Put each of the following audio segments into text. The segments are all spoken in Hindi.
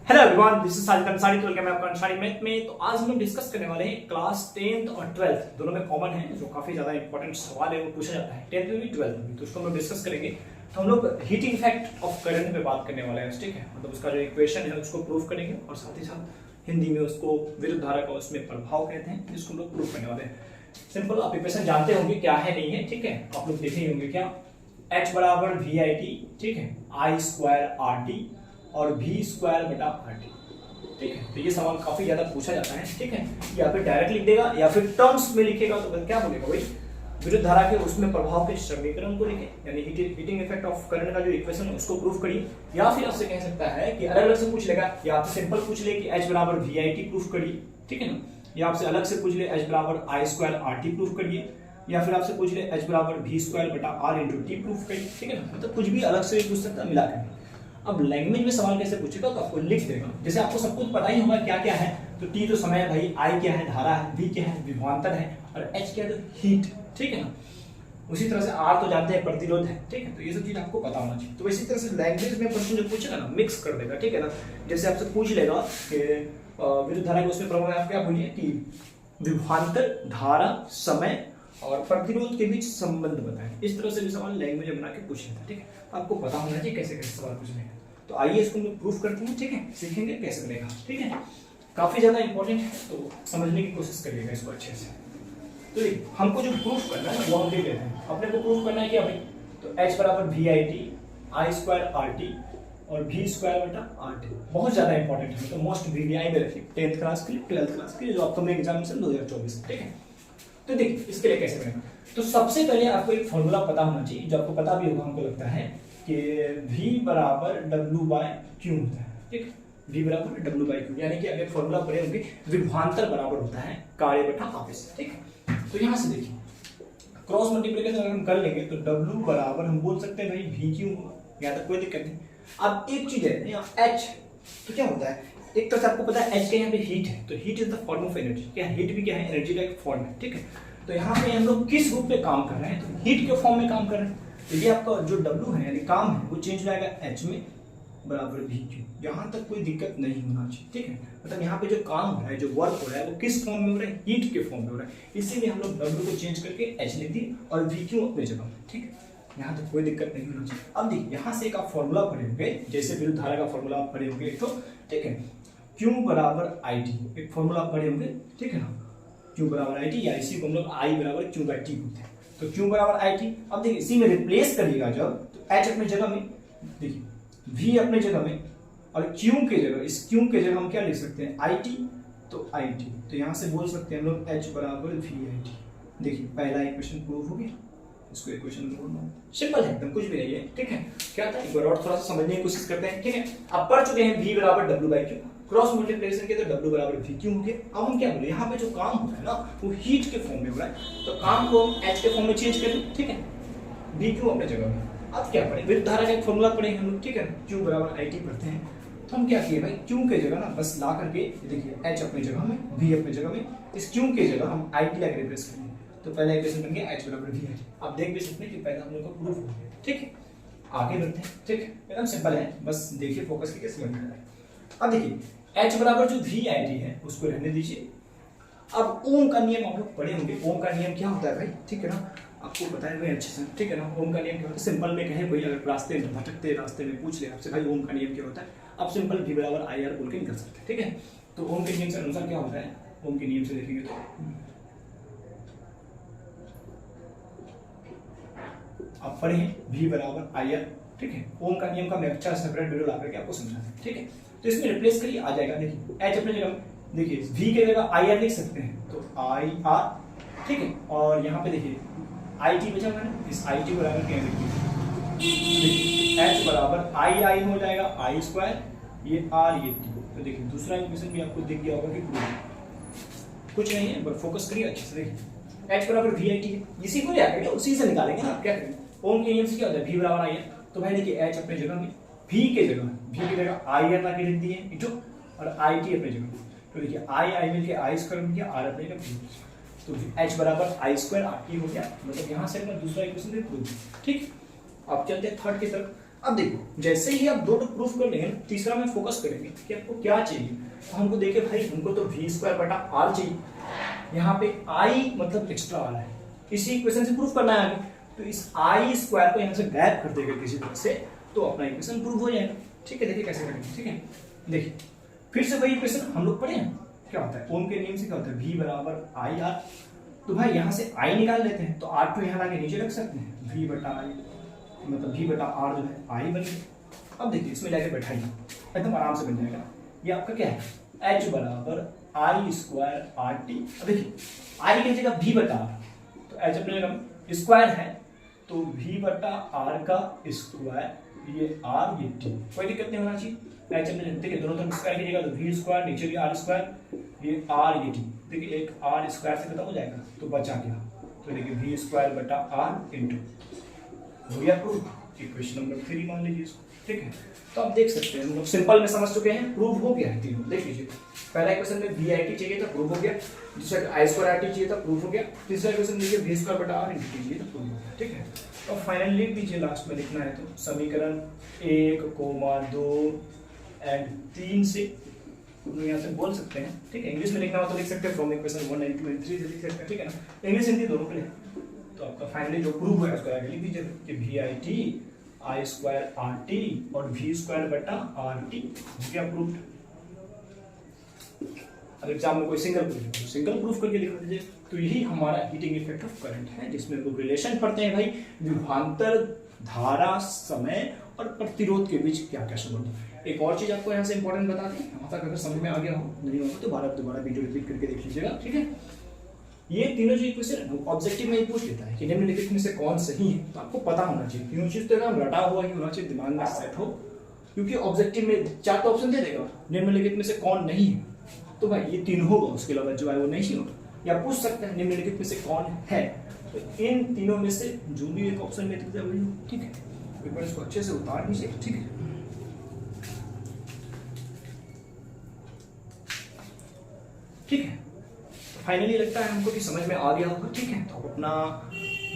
Hello everyone, this is Sajid Ansari. Welcome है आपका अंसारी मैथ में। तो आज हम लोग डिस्कस करने वाले हैं क्लास 10th और 12th दोनों में कॉमन है, जो काफी ज्यादा इंपॉर्टेंट सवाल है वो पूछा जाता है 10th में भी 12th में भी। तो उसको हम लोग डिस्कस करेंगे। तो हम लोग हीटिंग इफेक्ट ऑफ करंट पे बात करने वाले हैं, ठीक है। मतलब उसका जो इक्वेशन है उसको प्रूव करेंगे और साथ ही साथ हिंदी में उसको विद्युत धारा का उसमें प्रभाव कहते हैं, जिसको हम लोग प्रूव करने वाले हैं। सिंपल, आप इक्वेशन जानते होंगे क्या है नहीं है, ठीक है। आप लोग देखे होंगे क्या, H बराबर वी आई टी, ठीक है, आई स्क्वायर आर टी और v स्क्वायर बटा आर टी, ठीक है। तो ये सवाल काफी ज्यादा पूछा जाता है, ठीक है। या फिर डायरेक्ट लिख देगा या फिर टर्म्स में लिखेगा। तो क्या बोलेगा भाई, विद्युत धारा के उसमें प्रभाव के समीकरण को लिखे, यानी हीटिंग इफेक्ट ऑफ करंट का जो इक्वेशन है उसको प्रूफ करिए। या फिर आपसे कह सकता है कि अलग अलग से पूछ लेगा, या आपसे सिंपल पूछ ले कि H बराबर वी आई टी प्रूफ करिए, ठीक है ना। या आपसे अलग से पूछ ले H बराबर आई स्क्वायर आर टी प्रूफ करिए, या फिर आपसे पूछ ले H बराबर वी स्क्वायर बटा आर इंटू टी प्रूफ करिए, ठीक है ना। मतलब कुछ भी अलग से पूछ सकता है मिला कर। अब लैंग्वेज में सवाल कैसे पूछेगा, तो आपको लिख देगा। जैसे आपको सब कुछ पता ही होगा क्या क्या है। तो टी तो समय है भाई, आई क्या है धारा है, वी क्या है विभवांतर है, और एच क्या है तो हीट, ठीक है ना। उसी तरह से आर तो जानते हैं प्रतिरोध है, ठीक है। तो ये सब चीज आपको पता होना चाहिए। तो इसी तरह से लैंग्वेज में प्रश्न जो पूछेगा ना मिक्स कर देगा, ठीक है ना। जैसे आपसे पूछ लेगा कि विद्युत धारा के उसमें प्रभाव, आप क्या बोलिए कि विभवांतर, धारा, समय और प्रतिरोध के बीच संबंध बताएं। इस तरह से भी सवाल लैंग्वेज बना के पूछ लेता है, ठीक है। आपको पता होना चाहिए कैसे कैसे सवाल पूछने हैं। तो आइए इसको हम प्रूफ करते हैं, ठीक है, सीखेंगे कैसे बनेगा, ठीक है। काफी ज्यादा इंपॉर्टेंट है, तो समझने की कोशिश करिएगा इसको अच्छे से। तो हमको जो प्रूफ करना है वो हम देख लेते हैं। अपने को प्रूफ करना है क्या भाई, तो H बराबर V I T, I square R T और v स्क्वायर बटा आर टी। बहुत ज्यादा इंपॉर्टेंट है, तो मोस्ट वीवीआई में रखिए 10th क्लास के लिए, 12th क्लास के लिए, जो अपकमिंग एग्जामिनेशन 2024, ठीक है। तो देखिए इसके लिए कैसे बनेगा। तो सबसे पहले आपको एक फॉर्मूला पता होना चाहिए, जो आपको पता भी होगा हमको लगता है, कि v बराबर w बाय क्यू होता है, ठीक। v बराबर w बाय क्यू, यानी कि अगर फॉर्मूला पढ़े होंगे विभवांतर बराबर होता है कार्य बटा आवेश, ठीक है। तो यहां से देखिए क्रॉस मल्टीप्लिकेशन अगर हम कर लेंगे तो w बराबर हम बोल सकते हैं भाई v क्यू होगा, यहां तक कोई दिक्कत नहीं। अब एक चीज है यहाँ h, तो क्या होता है, एक तरह से आपको पता है H के यहाँ पे हीट है, तो heat is the form of energy. क्या हीट भी क्या है, एनर्जी का एक फॉर्म है, ठीक है। तो यहाँ पे हम लोग किस रूप में काम कर रहे हैं, तो हीट के फॉर्म में काम कर रहे हैं। तो ये आपका जो W है यानी काम है वो चेंज हो जाएगा H में बराबर वी क्यू। यहाँ तक कोई दिक्कत नहीं होना चाहिए, ठीक है। मतलब यहाँ पे जो काम हो रहा है, जो वर्क हो रहा है वो किस फॉर्म में हो रहा है, हीट के फॉर्म में हो रहा है। इसीलिए हम लोग W को चेंज करके H लिख दिए और वी क्यू अपनी जगह, ठीक है। यहाँ तक कोई दिक्कत नहीं होना चाहिए। अब देखिए यहाँ से एक आप फॉर्मूला पढ़े होंगे, जैसे विद्युत धारा का फॉर्मूला आप पढ़े होंगे एक तो, ठीक है। Q बराबर आई टी, एक फॉर्मूला पढ़े होंगे, ठीक है ना। Q बराबर आई टी, या इसी को हम लोग I बराबर Q बाई टी बोलते हैं। तो Q बराबर आई टी, अब देखिए इसी में रिप्लेस करिएगा जब, तो H अपने जगह में, देखिए V अपने जगह में, और Q के जगह, इस Q के जगह हम क्या लिख सकते हैं आई टी, तो आई टी। तो यहाँ से बोल सकते हैं हम लोग H बराबर वी आई टी। देखिए पहला इक्वेशन प्रूव हो गया, इसको इक्वेशन बोलना सिंपल है एकदम, कुछ भी नहीं है, ठीक है। क्या था एक बार और थोड़ा सा समझने की कोशिश करते हैं, ठीक है। आप पढ़ चुके हैं v बराबर w by Q, cross multiplication के तो w बराबर v क्यू हो गया। अब हम क्या बोले, यहाँ पे जो काम हो रहा है ना वो हीट के फॉर्म में हो रहा है, तो काम को हम h के फॉर्म में चेंज कर दें, ठीक है। v क्यू अपने जगह में। अब क्या पढ़े, विद्युत धारा का एक फॉर्मूला पढ़े हम लोग, ठीक है। q बराबर i t पढ़ते हैं, तो हम क्या किए भाई, q के जगह ना बस ला करके देखिए h अपनी जगह में, v अपनी जगह में, इस q के जगह हम i t ला के रिप्लेस करेंगे। तो पहला इक्वेशन बन गया H बराबर वी आई टी। आप देख भी सकते हैं कि पहला हम लोग का प्रूफ हो गया, ठीक है। आगे बढ़ते हैं, ठीक है, एकदम सिंपल है, बस देखिए फोकस करके समझ में आ रहा है। अब देखिए H बराबर जो वी आई टी है उसको रहने दीजिए। अब ओम का नियम आप लोग पढ़े होंगे, ओम का नियम क्या होता है भाई, ठीक है ना, आपको बताया हुआ अच्छे से, ठीक है ना। ओम का नियम क्या होता है, सिंपल में कहे कोई अगर रास्ते में भटकते रास्ते में पूछ ले आपसे भाई ओम का नियम क्या होता है, आप सिंपल V बराबर आई आर बोल के निकल सकते हैं, ठीक है। तो ओम के नियम के अनुसार क्या होता है, ओम के नियम से देखेंगे तो आप पढ़े v बराबर आई आर, ठीक है। ओम का नियम का मैं अच्छा सेपरेट वीडियो ला करके आपको समझा दूं, ठीक है। तो इसमें रिप्लेस करिए, आ जाएगा, देखिए h अपने जगह में, देखिए v के जगह आई आर लिख सकते हैं, तो आई आर, ठीक है। और यहाँ पे देखिए आई टी बचा मैंने, इस आई टी बराबर क्या देखिए h बराबर आई आई हो जाएगा आई स्क्वायर, ये r ये t। तो देखिए दूसरा इक्वेशन भी आपको दिख गया होगा कि कुछ नहीं है, बस फोकस करिए अच्छे से। देखिए h बराबर वी आई टी है, इसी को क्या करेंगे उसी से निकालेंगे ना, क्या करेंगे ओम के नियम से क्या होता है v बराबर आई आर। तो भाई देखिए h अपने जगह में, v के जगह आई आर ला के लिख दिए इटो, और आई टी अपने जगह। तो देखिए आई आई मिलके आई स्क्वायर बन गया, r अपने जगह, तो h बराबर आई स्क्वायर आर टी हो गया। मतलब यहाँ से अपना दूसरा इक्वेशन भी प्रूव, ठीक। अब चलते हैं थर्ड की तरफ। अब देखो जैसे ही आप दो प्रूफ कर लेंगे, तीसरा में फोकस करेंगे कि आपको क्या चाहिए। तो हमको देखे भाई हमको तो v स्क्वायर बटा r चाहिए, यहाँ पे i मतलब एक्स्ट्रा आ रहा है, इसी इक्वेशन से प्रूफ करना है आगे। तो इस i स्क्वायर को यहाँ से गायब कर देगा किसी तरह से, तो अपना इक्वेशन प्रूव हो जाएगा। ठीक है, देखिए कैसे करेंगे। ठीक है, देखिए फिर से वही इक्वेशन हम लोग पढ़े हैं, क्या होता है ओम के नियम से क्या होता है, v बराबर आई आर। तो भाई यहाँ से i निकाल लेते हैं, तो r को यहाँ लाके नीचे रख सकते हैं, v बटा i मतलब v बटा r जो है i बन गया। अब देखिए इसमें जाके बैठाइए, एकदम आराम से बन जाएगा। ये आपका क्या है, h बराबर आई स्क्वायर आर टी। अब देखिए i की जगह v बटा r, तो h अपने स्क्वायर है तो v बटा r का स्क्वायर, ये r ये t, कोई दिक्कत नहीं होना चाहिए। h अपने देखिए दोनों तरफ स्क्वायर की जगह तो v स्क्वायर, नीचे भी r स्क्वायर, ये r ये t, देखिए एक r स्क्वायर से खत्म हो जाएगा तो बचा क्या, तो देखिए v स्क्वायर बटा r इंटू हो गया प्रूफ, इक्वेशन नंबर 3 मान लीजिए इसको। ठीक है, तो आप देख सकते हैं हम लोग सिंपल में समझ चुके हैं, प्रूव हो गया है तीनों। देख लीजिए पहला इक्वेशन में वी आई टी चाहिए था, प्रूव हो गया। दूसरा आई स्क्वायर आर टी चाहिए था, प्रूव हो गया। तीसरा इक्वेशन में वी स्क्वायर बटा आर इंटू टी चाहिए था, प्रूव हो गया। ठीक है, और फाइनली लीजिए लास्ट में लिखना है तो समीकरण 1, 2 एंड 3 से यहाँ से बोल सकते हैं। ठीक है, इंग्लिश में लिखना हो तो लिख सकते हैं फ्रॉम इक्वेशन 1 एंड 2 एंड 3 से लिख सकते हैं। ठीक है ना, इंग्लिश हिंदी दोनों के लिए। तो आपका फाइनली जो प्रूव है उसको आगे लिख दीजिए कि V I T I square R T और वी स्क्वायर बटा आर टी हो गया प्रूफ। अब एग्जाम में कोई सिंगल प्रूफ करके लिख दीजिए। तो यही हमारा हीटिंग इफेक्ट ऑफ करंट है, जिसमें हम लोग रिलेशन पढ़ते हैं भाई, विभवांतर, धारा, समय और प्रतिरोध के बीच क्या क्या संबंध। एक और चीज आपको यहाँ से इंपॉर्टेंट बता दी, वहां तक अगर समझ में आ गया हो, नहीं होगा तो दोबारा वीडियो रिपीट करके देख लीजिएगा। ठीक है, ये तीनों जो इक्वेशन है ऑब्जेक्टिव में ही पूछ लेता है कि निम्नलिखित में से कौन सही है, तो आपको पता होना चाहिए। तीनों चीज तो एकदम रटा हुआ ही होना चाहिए, दिमाग में सेट हो, क्योंकि ऑब्जेक्टिव में 4 ऑप्शन दे देगा, निम्नलिखित में से कौन नहीं है, तो भाई ये 3 होगा, उसके अलावा जो है वो नहीं होगा। या पूछ सकते हैं निम्नलिखित में से कौन है, तो इन तीनों में से जो भी एक ऑप्शन में दिखता है वही। ठीक है, एक बार इसको अच्छे से उतार लीजिए। ठीक है, ठीक है, फाइनली लगता है हमको कि समझ में आ गया होगा। ठीक है, तो आप अपना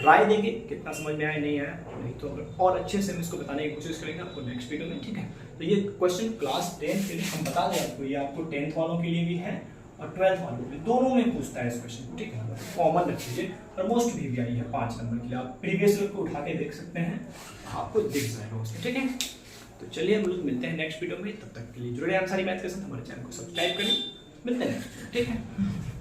राय देंगे कितना समझ में आया नहीं आया, नहीं तो और अच्छे से हम इसको बताने की कोशिश करेंगे आपको नेक्स्ट वीडियो में। ठीक है, तो ये क्वेश्चन क्लास 10 के लिए हम बता दें आपको, ये आपको 10th वालों के लिए भी है और 12th वालों के लिए, दोनों में पूछता है इस क्वेश्चन को। ठीक है, कॉमन रख लीजिए और मोस्ट भी आई है 5 नंबर के लिए, आप प्रीवियस ईयर को उठा के देख सकते हैं, आपको दिख जाएगा उसमें। ठीक है, तो चलिए हम लोग मिलते हैं नेक्स्ट वीडियो में, तब तक के लिए जुड़े हैं अंसारी मैथ के साथ, हमारे चैनल को सब्सक्राइब करें, मिलते हैं नेक्स्ट। ठीक है।